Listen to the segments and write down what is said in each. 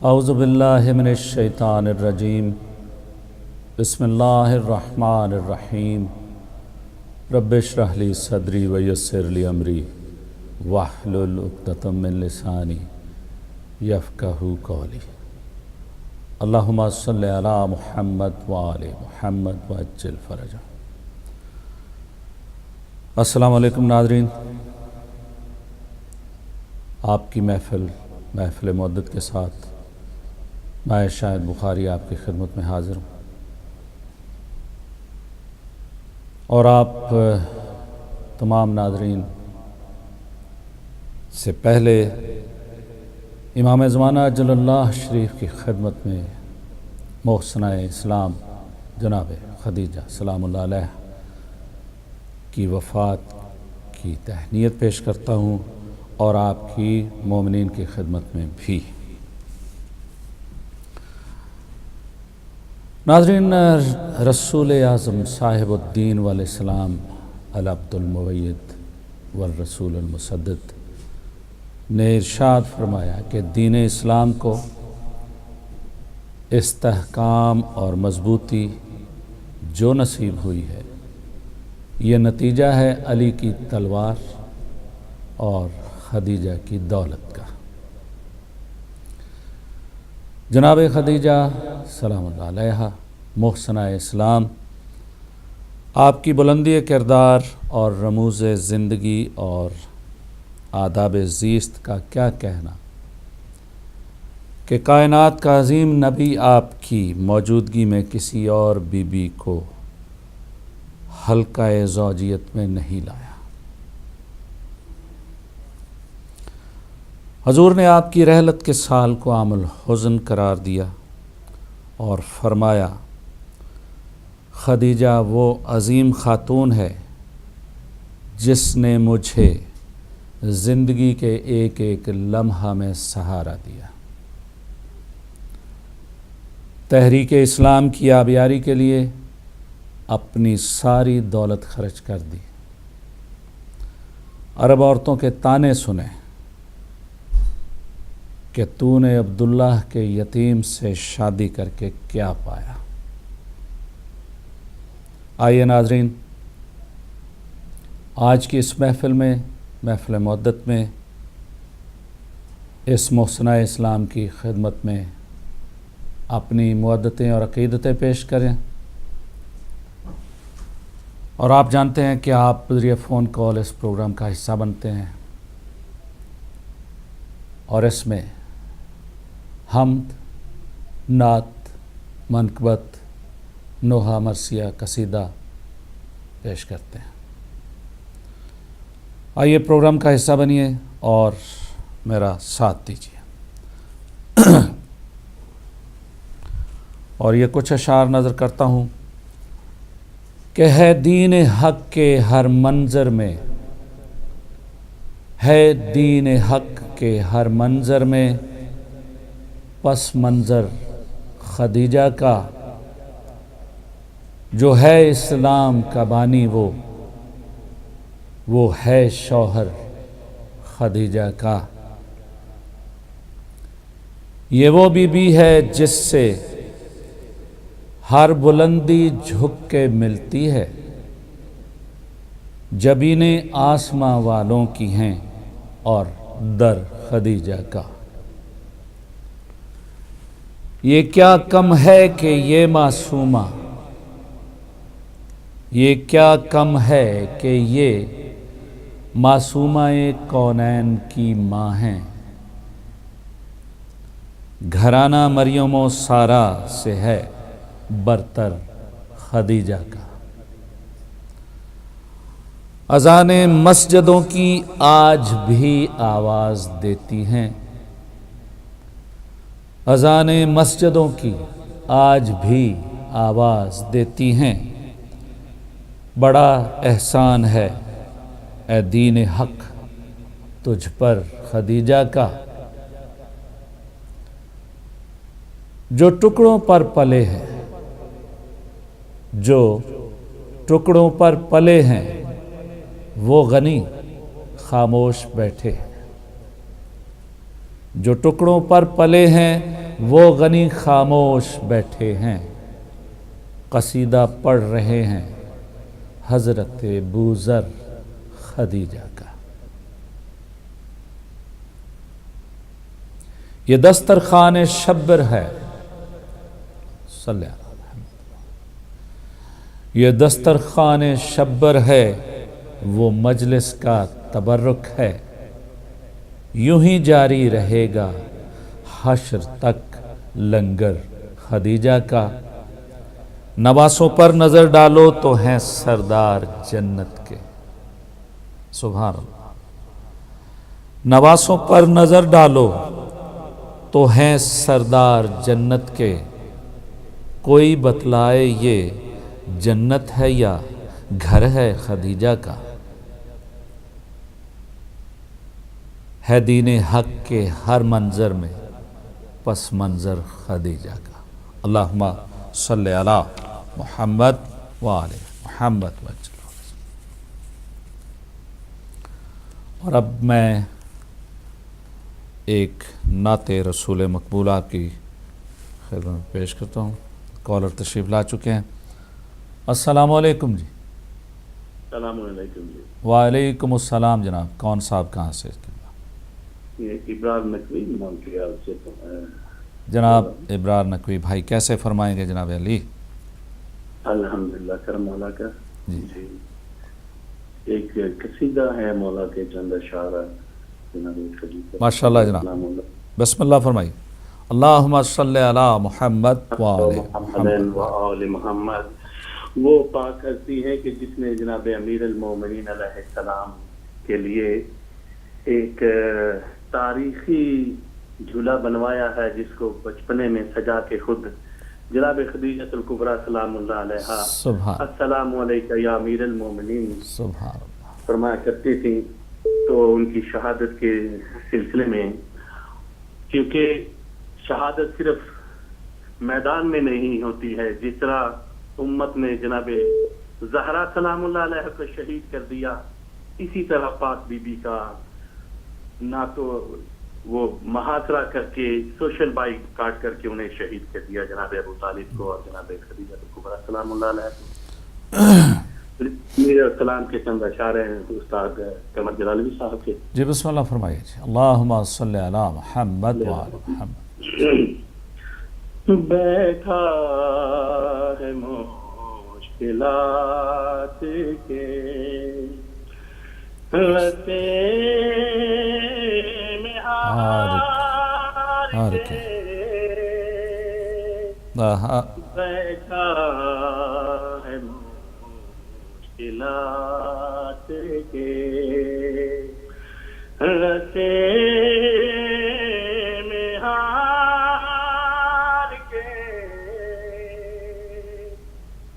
اعوذ باللہ من الشیطان الرجیم بسم اللہ الرحمن الرحیم رب اشرح لی صدری ویسر لی امری واحلل عقدۃ من لسانی یفقہوا قولی اللہم صلی علی محمد وآل محمد وعجل فرجہ۔ السلام علیکم ناظرین، آپ کی محفل مودت کے ساتھ میں شاہد بخاری آپ کی خدمت میں حاضر ہوں، اور آپ تمام ناظرین سے پہلے امام زمانہ اجل اللہ شریف کی خدمت میں محسنہ اسلام جناب خدیجہ سلام اللہ علیہ کی وفات کی تہنیت پیش کرتا ہوں، اور آپ کی مومنین کی خدمت میں بھی۔ ناظرین، رسول اعظم صاحب الدین والاسلام العبد المؤید والرسول المسدد نے ارشاد فرمایا کہ دین اسلام کو استحکام اور مضبوطی جو نصیب ہوئی ہے، یہ نتیجہ ہے علی کی تلوار اور خدیجہ کی دولت کا۔ جناب خدیجہ سلام اللہ علیہ محسنہ اسلام، آپ کی بلندی کردار اور رموز زندگی اور آداب زیست کا کیا کہنا کہ کائنات کا عظیم نبی آپ کی موجودگی میں کسی اور بی بی کو حلقہ زوجیت میں نہیں لایا۔ حضور نے آپ کی رحلت کے سال کو عام الحزن قرار دیا اور فرمایا، خدیجہ وہ عظیم خاتون ہے جس نے مجھے زندگی کے ایک ایک لمحہ میں سہارا دیا، تحریک اسلام کی آبیاری کے لیے اپنی ساری دولت خرچ کر دی، عرب عورتوں کے طعنے سنے کہ تو نے عبداللہ کے یتیم سے شادی کر کے کیا پایا۔ آئیے ناظرین، آج کی اس محفل مودت میں اس محسنہ اسلام کی خدمت میں اپنی مودتیں اور عقیدتیں پیش کریں، اور آپ جانتے ہیں کہ آپ بذریعہ فون کال اس پروگرام کا حصہ بنتے ہیں، اور اس میں حمد، نعت، منقبت، نوحہ، مرثیہ، قصیدہ پیش کرتے ہیں۔ آئیے پروگرام کا حصہ بنیے اور میرا ساتھ دیجیے۔ اور یہ کچھ اشعار نظر کرتا ہوں کہ ہے دین حق کے ہر منظر میں، ہے دین حق کے ہر منظر میں پس منظر خدیجہ کا، جو ہے اسلام کا بانی وہ ہے شوہر خدیجہ کا۔ یہ وہ بی بی ہے جس سے ہر بلندی جھک کے ملتی ہے، جبینیں آسماں والوں کی ہیں اور در خدیجہ کا۔ یہ کیا کم ہے کہ یہ معصومہ، یہ کیا کم ہے کہ یہ معصومہ کونین کی ماں ہیں، گھرانہ مریم و سارہ سے ہے برتر خدیجہ کا۔ اذانیں مسجدوں کی آج بھی آواز دیتی ہیں، اذانیں مسجدوں کی آج بھی آواز دیتی ہیں، بڑا احسان ہے اے دین حق تجھ پر خدیجہ کا۔ جو ٹکڑوں پر پلے ہیں، جو ٹکڑوں پر پلے ہیں، وہ غنی خاموش بیٹھے، جو ٹکڑوں پر پلے ہیں وہ غنی خاموش بیٹھے ہیں، قصیدہ پڑھ رہے ہیں حضرت بوذر خدیجہ کا۔ یہ دسترخوان شبر ہے، صلی اللہ علیہ وسلم، یہ دسترخوان شبر ہے، وہ مجلس کا تبرک ہے، یوں ہی جاری رہے گا حشر تک لنگر خدیجہ کا۔ نواسوں پر نظر ڈالو تو ہیں سردار جنت کے، سبحان اللہ۔ نواسوں پر نظر ڈالو تو ہیں سردار جنت کے، کوئی بتلائے یہ جنت ہے یا گھر ہے خدیجہ کا۔ ہے دین حق کے ہر منظر میں پس منظر خدیجہ کا۔ اللہم صلی علی محمد وآل محمد وسلم۔ اور اب میں ایک نعت رسول مقبولہ کی خدمت میں پیش کرتا ہوں۔ کالر تشریف لا چکے ہیں۔ السلام علیکم جی۔ السلام علیکم جی۔ وعلیکم السلام جناب، کون صاحب کہاں سے؟ یہ ابرار نقوی مونٹریال سے۔ جناب ابرار نقوی بھائی کیسے فرمائیں گے جناب علی؟ الحمدللہ کرم مولا کا۔ جی ایک قصیدہ ہے مولا کے چند اشعار جناب خلیفہ۔ ماشاءاللہ جناب، بسم اللہ فرمائیے۔ اللہم صلی علی محمد وآل محمد وآل محمد۔ وہ پاک ہستی ہے کہ جس نے جناب امیر المومنین علیہ السلام کے لیے ایک تاریخی جھولا بنوایا ہے، جس کو بچپنے میں سجا کے خود جناب خدیجۃ الکبریٰ سلام اللہ علیہا السلام علیکہ یا امیر المومنین سبحان اللہ فرمایا کرتی تھیں۔ تو ان کی شہادت کے سلسلے میں، کیونکہ شہادت صرف میدان میں نہیں ہوتی ہے، جس طرح امت نے جناب زہرا سلام اللہ علیہ کو شہید کر دیا، اسی طرح پاک بی بی کا نہ تو وہ محاصرہ کر کے سوشل بائٹ کاٹ کر کے انہیں شہید کر دیا جناب ابو طالب کو اور جناب خدیجہ الکبریٰ سلام اللہ علیہ کو۔ میرے سلام کے چند اشعار ہیں استاد قمر جلالی صاحب کے۔ جی بسم اللہ فرمائیے جی۔ اللہم صلی علی محمد وآل محمد۔ بیٹھا ہے مشکلات کے رستے میں ہار کے، بیٹھا ہے مشکلات کے رستے میں ہار کے،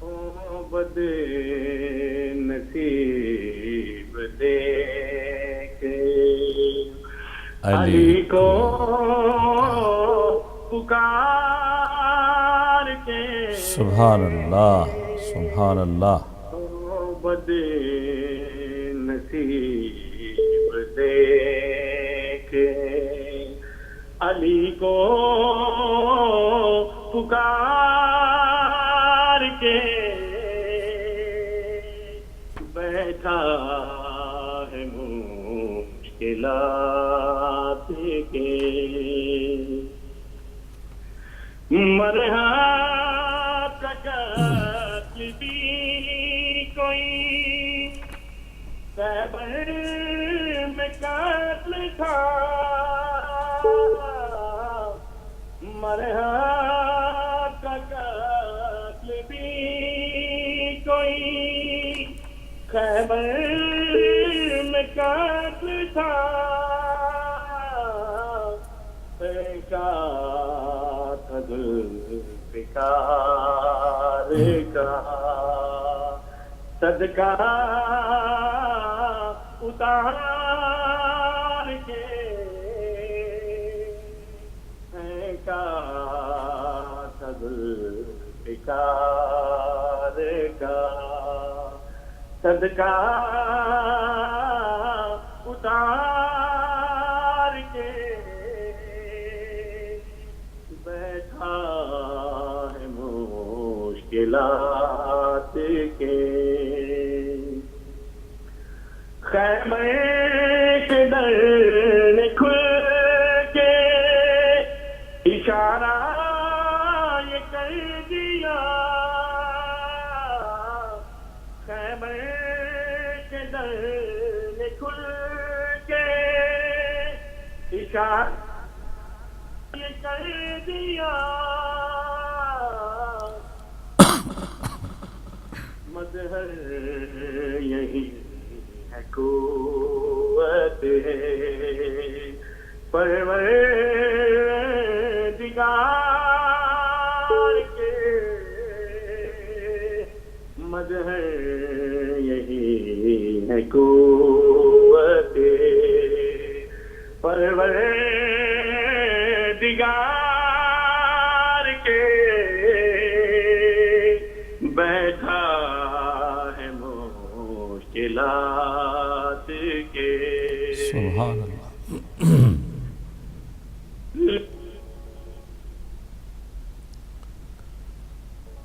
او بد نصیب دیکھ علی کو پکار کے، سبحان اللہ سبحان اللہ، بد نصیب دیکھ علی کو پکار کے، بیٹھا ہے مشکلات کے مرحب قتل بھی کوئی خیبر میں قتل تھا، مرحب قتل بھی کوئی خیبر میں قتل تھا، ذوالفقار کا صدقہ اتار کے، ذوالفقار کا صدقہ اتار کے، بیٹھا ہے مشکلات کے خیمے کے در نے کھل کے اشارہ یہ کر دیا خیمے کے در نے کھل کے اشارہ یہ کر دیا مظہر یہی ہے قوت ہے پروردگار کے مظہر یہی ہے قوت پروردگار کے بیٹھا ہے مشکلات کے سبحان اللہ.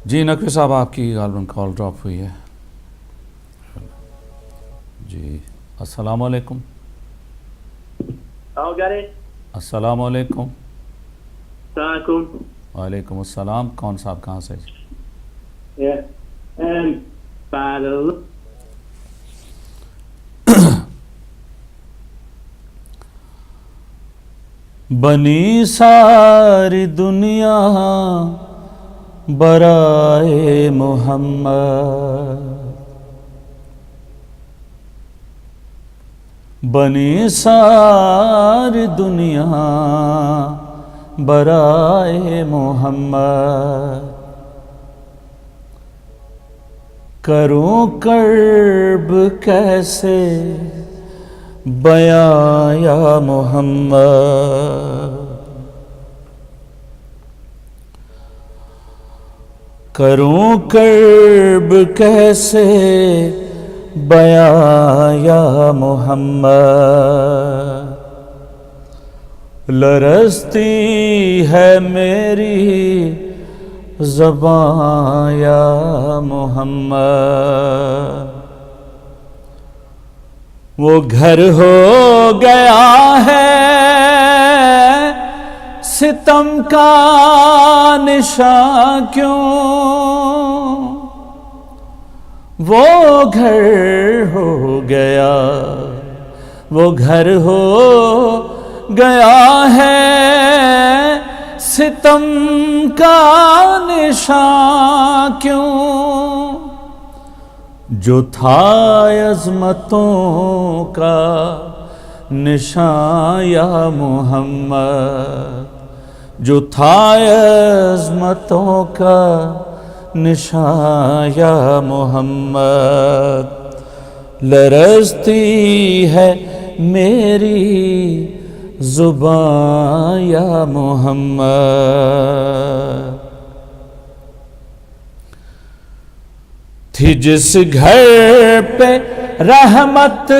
جی نقوی صاحب آپ کی غالباً کال ڈراپ ہوئی ہے. جی السلام علیکم. السلام علیکم. وعلیکم السلام. کون صاحب کہاں سے؟ بنی ساری دنیا برائے محمد بنی ساری دنیا برائے محمد کروں کرب کیسے بیاں یا محمد کروں کرب کیسے بیاں یا محمد لرزتی ہے میری زباں یا محمد وہ گھر ہو گیا ہے ستم کا نشاں کیوں وہ گھر ہو گیا وہ گھر ہو گیا ہے ستم کا نشاں کیوں جو تھا عظمتوں کا نشاں یا محمد جو تھا عظمتوں کا نشاں یا محمد لرزتی ہے میری زباں یا محمد تھی جس گھر پہ رحمت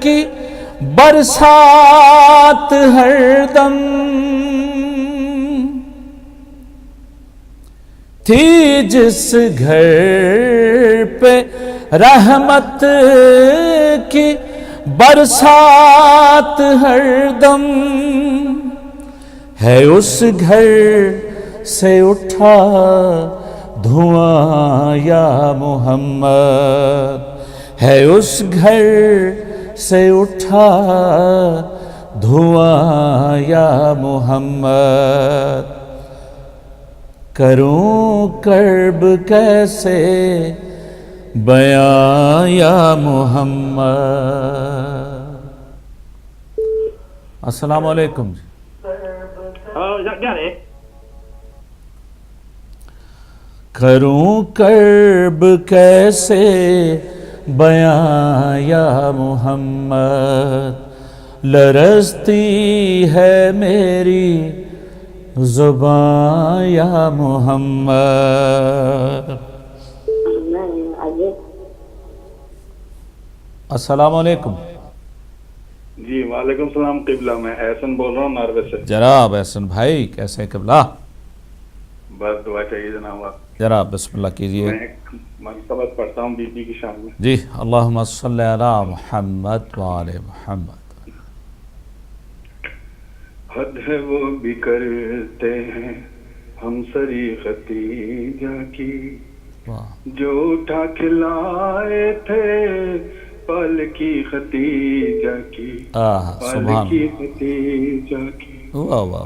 کی برسات ہر دم تھی جس گھر پہ رحمت کی برسات ہر دم ہے اس گھر سے اٹھا دھواں یا محمد ہے اس گھر سے اٹھا دھواں یا محمد کروں کرب کیسے بیاں یا محمد. السلام علیکم. کروں کرب کیسے بیاں یا محمد لرزتی ہے میری زباں یا محمد. السلام علیکم. جی وعلیکم السلام قبلہ، میں احسن بول رہا ہوں ناروے سے. جناب احسن بھائی کیسے ہیں قبلہ؟ بس دعا چاہیے جناب آپ. جناب بسم اللہ کیجئے. میں ایک منقبت پڑھتا ہوں بی بی کی شان میں. جی اللہم صلی علی محمد وآل محمد. حد ہے وہ بھی کرتے ہیں ہم سری ختیجہ کی، جو اٹھا کے لائے تھے پال کی ختیجہ کی، پال کی ختیجہ کی.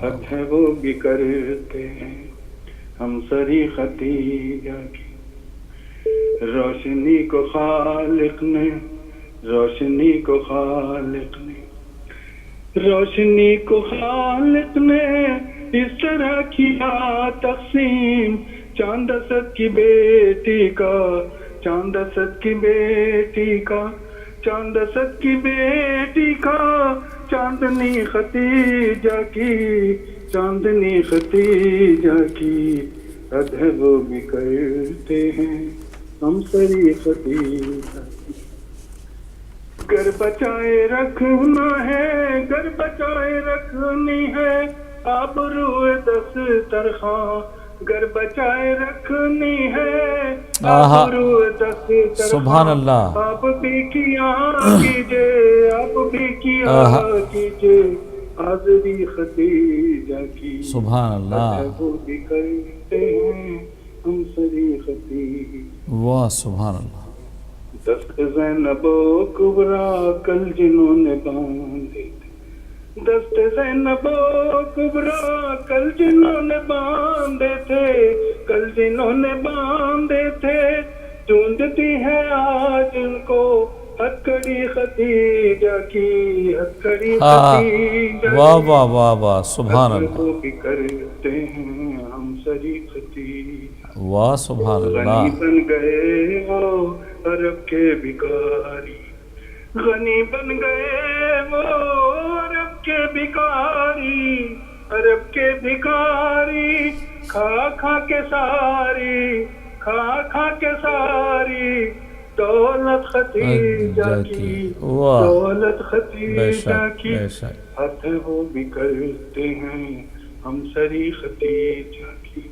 حد ہے وہ بھی کرتے ہیں ہم سری ختیجہ کی. روشنی کو خالق نے، روشنی کو خالق نے، روشنی کو خالق نے اس طرح کیا تقسیم، چاند اسد کی بیٹی کا، چاند اسد کی بیٹی کا، چاند اسد کی بیٹی کا، چاندنی ختیجہ کی، چاندنی ختیجہ کی. حد ہے وہ بھی کرتے ہیں ہم سری ختیجہ کی. گر بچائے رکھنا ہے، گر بچائے رکھنی ہے آبروئے دسترخواں، گر بچائے رکھنی ہے آبروئے دسترخواں. سبحان اللہ. آپ بھی کیا کیجئے، آپ بھی کیا کیجئے حاضری ختیجہ کی. سبحان اللہ. وہ بھی کرتے ہیں ہم سری ختیجہ. واہ سبحان اللہ. دست زینب و کبرا کل جنہوں نے باندھے تھے، دست زینب و کبرا کل جنہوں نے باندھے تھے، کل جنہوں نے باندھے تھے، ڈھونڈتی ہے آج ان کو ہتکڑی ختیجہ کی، ہتکڑی ختیجہ کی. واہ واہ واہ واہ سبحان اللہ. وہ بھی کرتے ہیں ہم سری ختیجہ. واہ سبحان اللہ. غنی بن گئے وہ عرب کے بھکاری، غنی بن گئے وہ عرب کے بھکاری، عرب کے بھکاری. کھا کھا کے ساری، کھا کھا کے ساری دولت ختیجہ کی، دولت ختیجہ کی. حد وہ بھی کرتے ہیں ہم سری ختیجہ کی.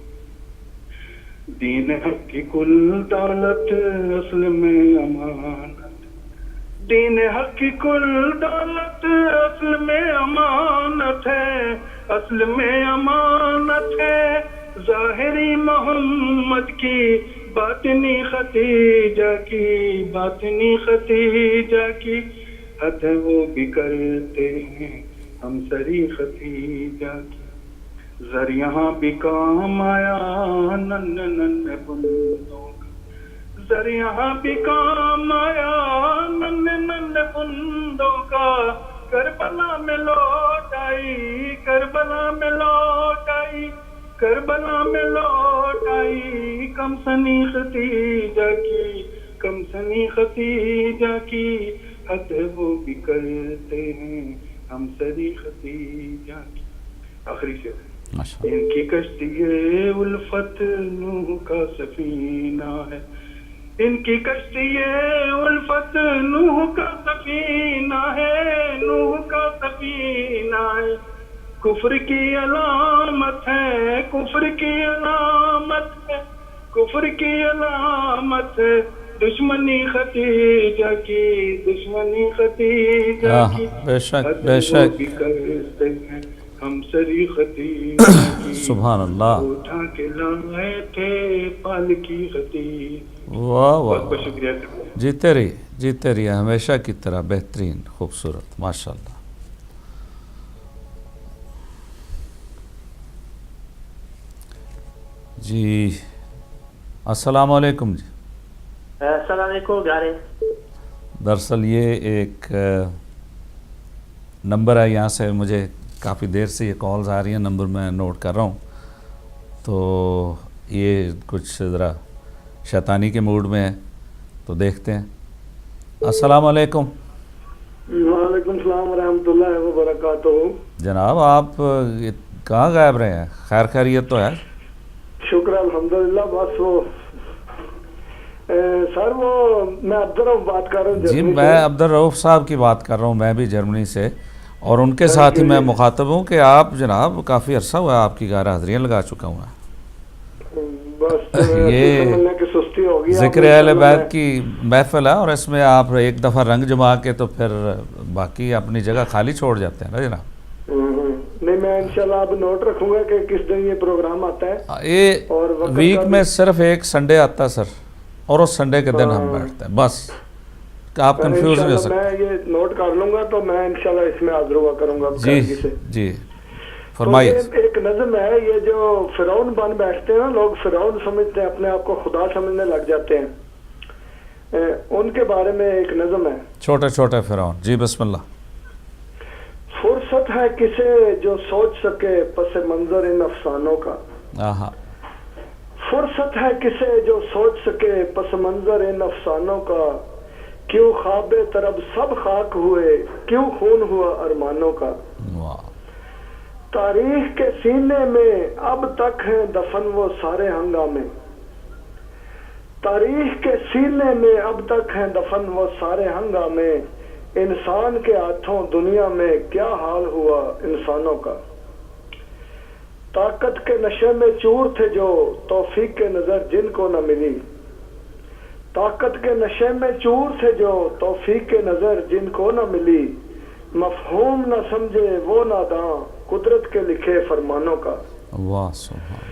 دین حق کی کل دولت اصل میں امانت، دین حق کی کل دولت اصل میں امانت ہے، اصل میں امانت ہے. ظاہری محمد کی، باطنی ختیجہ کی، باطنی ختیجہ کی. حد وہ بھی کرتے ہیں ہم سری ختیجہ کی. زر یہاں بھی کام آیا نن نن بندوں کا، زر یہاں بھی کام آیا نن نن بندوں کا. کربلا میں لوٹ آئی، کربلا میں لوٹ آئی، کربلا میں لوٹ آئی. کم سنی ختیجہ کی، کم سنی ختیجہ کی. حد وہ بھی کرتے ہیں ہم سری ختیجہ کی. آخری سے ان کی کشتی الفت نوح کا سفینہ ہے، ان کی کشتی الفت نوح کا سفینہ ہے، نوح کا سفینہ ہے. کفر کی علامت ہے، کفر کی علامت ہے، کفر کی علامت ہے. دشمنی ختیجہ کی، دشمنی ختیجہ کی. بے شک بے شک. کرتے ہیں ہم سری ختیجہ کی. سبحان اللہ. اٹھا کے لائے تھے پال کی ختیجہ. واہ واہ. بہت بہت شکریہ. جیتے رہیے، جیتے رہیے ہمیشہ کی طرح. بہترین، خوبصورت، ماشاء اللہ. جی السلام علیکم. جی السلام علیکم. گارے دراصل یہ ایک نمبر ہے، یہاں سے مجھے کافی دیر سے یہ کالز آ رہی ہیں، نمبر میں نوٹ کر رہا ہوں، تو یہ کچھ ذرا شیطانی کے موڈ میں ہے، تو دیکھتے ہیں. السلام علیکم. وعلیکم السلام ورحمۃ اللہ وبرکاتہ. جناب آپ کہاں غائب رہے ہیں؟ خیر خیریت تو ہے؟ شکر الحمدللہ. بس وہ سر وہ میں عبدالرؤف بات کر رہا ہوں جی جرمنی میں سے۔ عبدالرؤف صاحب کی بات کر رہا ہوں، میں بھی جرمنی سے، اور ان کے ساتھ ہی میں مخاطب ہوں کہ آپ جناب کافی عرصہ ہوا ہے آپ کی غیر حاضریاں لگا چکا ہوں میں۔ بس یہ ملنے کی سستی ہوگی، ذکر اہل بیت کی محفل ہے، اور اس میں آپ ایک دفعہ رنگ جما کے تو پھر باقی اپنی جگہ خالی چھوڑ جاتے ہیں نا جناب۔ نہیں میں انشاءاللہ اب نوٹ رکھوں گا کہ کس دن یہ پروگرام آتا ہے، یہ اور وقت ویک کا میں صرف ایک سنڈے آتا ہے سر، اور اس سنڈے کے دن ہم بیٹھتے ہیں، بس آپ کنفیوز نہیں ہو سکتے۔ میں یہ نوٹ کر لوں گا تو میں انشاءاللہ اس میں حاضر ہوا کروں گا جی قائدگی سے۔ جی تو فرمائیے۔ یہ ایک نظم ہے، یہ جو فرعون بن بیٹھتے ہیں نا لوگ، فرعون سمجھتے ہیں اپنے آپ کو خدا سمجھنے لگ جاتے ہیں، ان کے بارے میں ایک نظم ہے۔ چھوٹے چھوٹے فرعون، جی بسم اللہ۔ فرصت ہے کسے جو سوچ سکے پس منظر ان افسانوں کا، آہا، فرصت ہے کسے جو سوچ سکے پس منظر ان افسانوں کا، کیوں خواب طرب سب خاک ہوئے، کیوں خون ہوا ارمانوں کا، واہ، تاریخ کے سینے میں اب تک ہیں دفن وہ سارے ہنگامے، تاریخ کے سینے میں اب تک ہیں دفن وہ سارے ہنگامے، انسان کے ہاتھوں دنیا میں کیا حال ہوا انسانوں کا، طاقت کے نشے میں چور تھے جو توفیق کے نظر جن کو نہ ملی، طاقت کے نشے میں چور تھے جو توفیق کے نظر جن کو نہ ملی، مفہوم نہ سمجھے وہ ناداں قدرت کے لکھے فرمانوں کا، واہ سبحان،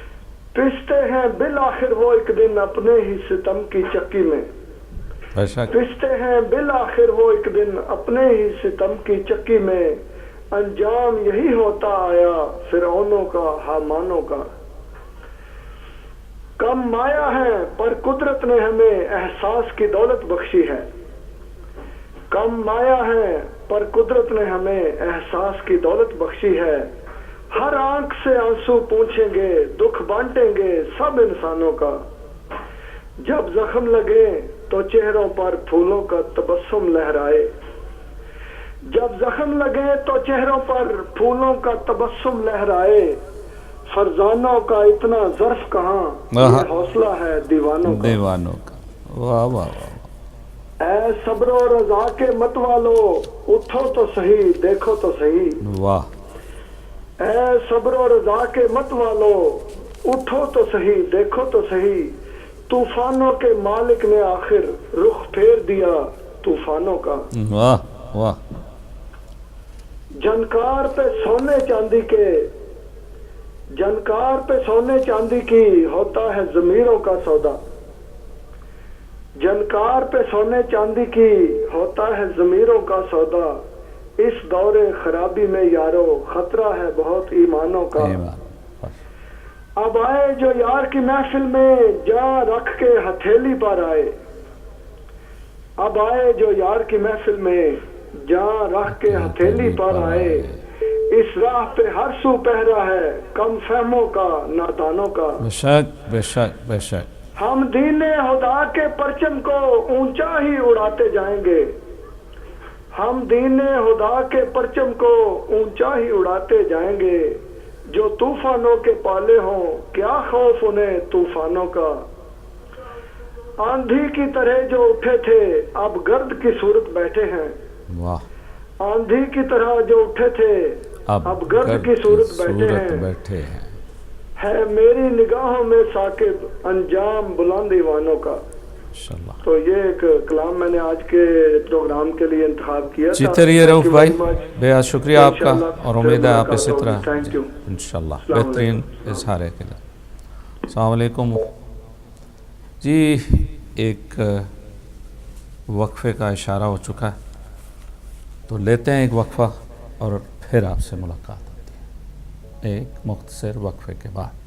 پستے ہیں بالآخر وہ ایک دن اپنے ہی ستم کی چکی میں، بے شک، پستے ہیں بالآخر وہ ایک دن اپنے ہی ستم کی چکی میں، انجام یہی ہوتا آیا فرعونوں کا حامانوں کا، کم مایا ہے پر قدرت نے ہمیں احساس کی دولت بخشی ہے، کم مایا ہے پر قدرت نے ہمیں احساس کی دولت بخشی ہے، ہر آنکھ سے آنسو پوچھیں گے دکھ بانٹیں گے سب انسانوں کا، جب زخم لگے تو چہروں پر پھولوں کا تبسم لہرائے، جب زخم لگے تو چہروں پر پھولوں کا تبسم لہرائے، فرزانوں کا اتنا ظرف کہاں، یہ حوصلہ ہے دیوانوں کا، دیوانوں کا، واہ واہ واہ، اے صبر و رضا کے مت والو اٹھو تو صحیح دیکھو تو صحیح، واہ، اے صبر و رضا کے مت والو اٹھو تو صحیح دیکھو تو صحیح، طوفانوں کے مالک نے آخر رخ پھیر دیا طوفانوں کا، واہ واہ، جنکار پہ سونے چاندی کے، جنکار پہ سونے چاندی کی ہوتا ہے ضمیروں کا سودا، جنکار پہ سونے چاندی کی ہوتا ہے ضمیروں کا سودا، اس دور خرابی میں یارو خطرہ ہے بہت ایمانوں کا، اب آئے جو یار کی محفل میں جاں رکھ کے ہتھیلی پر آئے، اب آئے جو یار کی محفل میں جاں رکھ کے ہتھیلی پر آئے، اس راہ پہ ہر سو پہرا ہے کم فہموں کا نادانوں کا، بے شک بے شک بے شک، ہم دین خدا کے پرچم کو اونچا ہی اڑاتے جائیں گے، ہم دین خدا کے پرچم کو اونچا ہی اڑاتے جائیں گے، جو طوفانوں کے پالے ہوں کیا خوف انہیں طوفانوں کا، آندھی کی طرح جو اٹھے تھے اب گرد کی صورت بیٹھے ہیں، واہ، آندھی کی طرح جو اٹھے تھے اب گرد کی صورت بیٹھے ہیں، ہے میری نگاہوں میں ثاقب انجام بلند ایوانوں کا، انشاءاللہ۔ تو یہ ایک کلام میں نے آج کے پروگرام کے لیے انتخاب کیا جی تھا۔ چلیے رؤف Thank you بھائی، very much. بے حد شکریہ آپ کا، انشاءاللہ اور امید ہے آپ پھر اسی طرح ملاقات ہوگی۔ Thank you. انشاءاللہ السلام بہترین علیکم۔ اظہار کے لیے۔ السلام علیکم جی، ایک وقفے کا اشارہ ہو چکا ہے، تو لیتے ہیں ایک وقفہ اور پھر آپ سے ملاقات ہوتی ہے ایک مختصر وقفے کے بعد۔